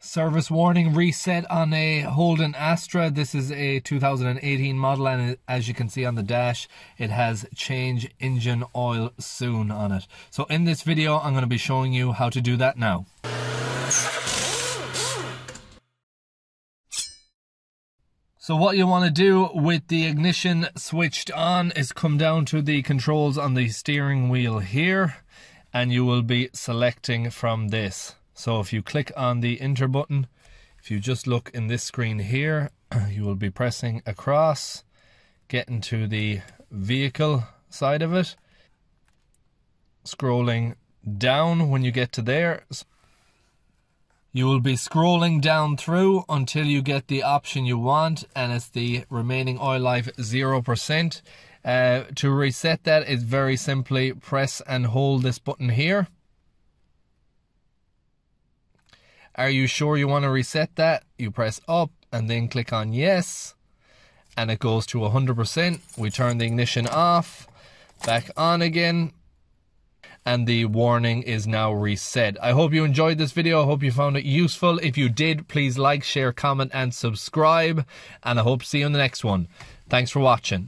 Service warning reset on a Holden Astra. This is a 2018 model, and as you can see on the dash, it has change engine oil soon on it. So in this video, I'm going to be showing you how to do that now. So what you want to do with the ignition switched on is come down to the controls on the steering wheel here, and you will be selecting from this. So if you click on the enter button, if you just look in this screen here, you will be pressing across, getting to the vehicle side of it, scrolling down when you get to there. You will be scrolling down through until you get the option you want, and it's the remaining oil life 0%. To reset that, it's very simply press and hold this button here. Are you sure you want to reset that? You press up and then click on yes, and it goes to 100%. We turn the ignition off, back on again, and the warning is now reset. I hope you enjoyed this video. I hope you found it useful. If you did, please like, share, comment, and subscribe, and I hope to see you in the next one. Thanks for watching.